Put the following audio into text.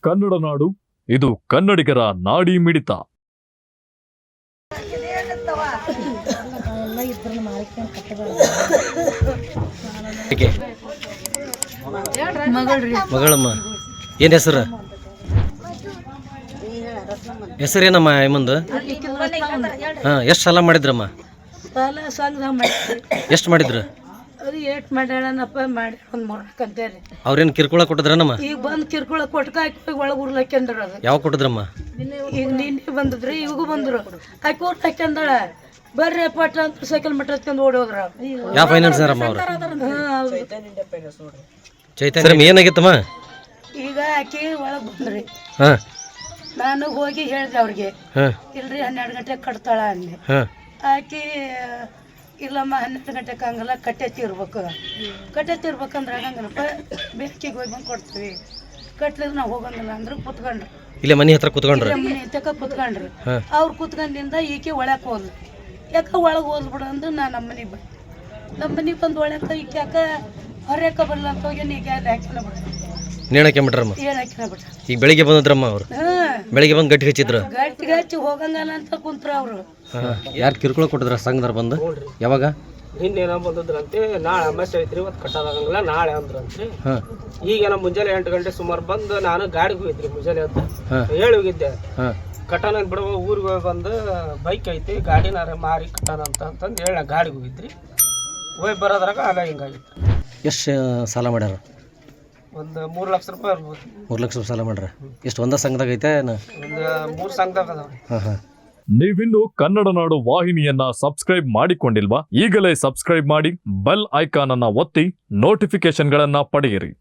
ಕನ್ನಡ ನಾಡು, ಇದು ಕನ್ನಡಿಗರ ನಾಡಿ ಮಿಡಿತ. ಮಗಳಮ್ಮ ಏನ್ ಹೆಸರು? ಹೆಸರೇನಮ್ಮ ಮುಂದೆ? ಎಷ್ಟು ಸಾಲ ಮಾಡಿದ್ರಮ್ಮ? ಎಷ್ಟು ಮಾಡಿದ್ರು? ಅವ್ರೇನು ಕಿರ್ಕೊಳ ಕೊಟ್ಟಿದ್ರನಮ್ಮ? ಈಗ ಬಂದ್ ಕಿರ್ಕೊಳ ಕೊಟ್ಕ ಒಳಗ್ ಉರ್ಲಾಕ್ಯಂದ್ರ ಅದು. ಯಾವಾಗ ಕೊಟ್ಟಿದ್ರಮ್ಮ? ಈಗ ನಿನ್ನೆ ಬಂದಿದ್ರಿ, ಇವಾಗೂ ಬಂದ್ರು. ಆಕಿ ಉರ್ಲಾಕ್ಯಂದಳ ಬರ್ರಿ ಪಟ್ಟ ಅಂತ ಸೈಕಲ್ ಮಟ್ಟ ಹತ್ಕೊಂಡು ಓಡೋದ್ರ. ಯಾವ ಫೈನಾನ್ಸ್ನರಮ್ಮ ಅವ್ರು? ಚೈತನ್ಯ ಏನಾಗಿತ್ತಮ್ಮ? ಈಗ ಆಕಿ ಒಳಗ್ ಬಂದ್ರಿ, ಹಾ ನಾನು ಹೋಗಿ ಹೇಳ್ದೆ ಅವ್ರಿಗೆ, ಇಲ್ರಿ 12 ಗಂಟೆಗೆ ಕಟ್ತಾಳ ಅಂದೆ. ಆಕಿ ಇಲ್ಲಮ್ಮ 12 ಗಂಟೆಗೆ ಹಂಗಲ್ಲ, ಕಟ್ಟೆ ತೀರ್ಬೇಕು. ಕಟ್ಟೆ ತೀರ್ಬೇಕಂದ್ರೆ ಹಂಗನಪ್ಪ, ಬೇಕಿಗೆ ಹೋಗಿ ಬಂದು ಕೊಡ್ತೀವಿ, ಕಟ್ಲಿದ್ರೆ ನಾವು ಹೋಗಂಗಿಲ್ಲ ಅಂದ್ರೆ ಕುತ್ಕೊಂಡ್ರಿ. ಇಲ್ಲೇ ಮನೆ ಹತ್ರ ಕುತ್ಕೊಂಡ್ರಿ? ಮನೆ ತಕ ಕುತ್ಕೊಂಡ್ರಿ. ಅವ್ರು ಕುತ್ಕೊಂಡಿಂದ ಈಕೆ ಒಳಕ್ಕೆ ಹೋದ್ಲು. ಯಾಕೆ ಒಳಗೆ ಹೋದ್ಬಿಡು ಅಂದ್ರೆ ನಾನು ನಮ್ಮ ಮನೆಗೆ ಬಂದು ಒಳಕ್ಕೆ ಈಕೆ ಯಾಕ ಹೊರ್ಯಾಕ ಬರಲ್ಲ ಅಂತ ಹೋಗಿ ಈಗ ಅಲ್ಲಿ ಹಾಕಿನ ಬಿಡ ನೇಣಕ್ಕೆ ಬಿಟ್ರಮ್ಮ. ಏನಾಕಿನ ಬಿಟ್ಟ. ಈಗ ಬೆಳಿಗ್ಗೆ ಬಂದ್ರಮ್ಮ ಅವ್ರು? ಬೆಳಿಗ್ಗೆ ಬಂದು ಗಟ್ಟಿ ಹಚ್ಚಿದ್ರು? ಗಟ್ಟಿಗೆ ಹಚ್ಚಿ ಹೋಗಂಗಲ್ಲ ಅಂತ ಕುಂತ್ರ ಅವರು. ಯಾರು ಕಿರ್ಕೊಳ ಕೊಟ್ಟಿದ್ರ ಸಂಘದವ್ರು ಬಂದು? ಯಾವಾಗ? ಇನ್ನೇನೋ ಬಂದದ್ರಂತೆ, ನಾಳೆ ಅಮಾಸೆ ಐತ್ರಿ, ಇವತ್ತು ಕಟ್ಟೋದಾಗಂಗಿಲ್ಲ ನಾಳೆ ಅಂದ್ರಂತ್ರಿ. ಈಗೇನೋ ಮುಂಜಾನೆ 8 ಗಂಟೆ ಸುಮಾರು ಬಂದು ನಾನು ಗಾಡಿಗೆ ಹೋಗಿದ್ರಿ, ಮುಂಜಾನೆ ಅಂತ ಹೇಳಿ ಹೋಗಿದ್ದೆ. ಕಟ್ಟೋಣ ಬಿಡುವ ಊರಿಗೆ ಹೋಗಿ ಬಂದು ಬೈಕ್ ಐತಿ ಗಾಡಿನಾರ ಮಾರಿ ಕಟ್ಟೋಣ ಅಂತಂದು ಹೇಳಿ ಗಾಡಿಗೆ ಹೋಗಿದ್ರಿ. ಹೋಗಿ ಬರೋದ್ರಾಗ ಅಲ್ಲ ಹಿಂಗಾಗಿತ್ತು. ಎಷ್ಟು ಸಾಲ ಮಾಡ್ಯಾರ? ಒಂದು 3 ಲಕ್ಷ ರೂಪಾಯಿ ಇರ್ಬೋದು. 3 ಲಕ್ಷ ರೂಪಾಯಿ ಸಾಲ ಮಾಡ್ರ? ಎಷ್ಟು ಒಂದ ಸಂಘದಾಗ ಐತೆ? ಒಂದು 3 ಸಂಘದಾಗ ಅದಾವ. ನೀವಿನ್ನು ಕನ್ನಡ ನಾಡು ವಾಹಿನಿಯನ್ನ ಸಬ್ಸ್ಕ್ರೈಬ್ ಮಾಡಿಕೊಂಡಿಲ್ವಾ? ಈಗಲೇ ಸಬ್ಸ್ಕ್ರೈಬ್ ಮಾಡಿ, ಬೆಲ್ ಐಕಾನ್ ಅನ್ನ ಒತ್ತಿ ನೋಟಿಫಿಕೇಶನ್ಗಳನ್ನ ಪಡೆಯಿರಿ.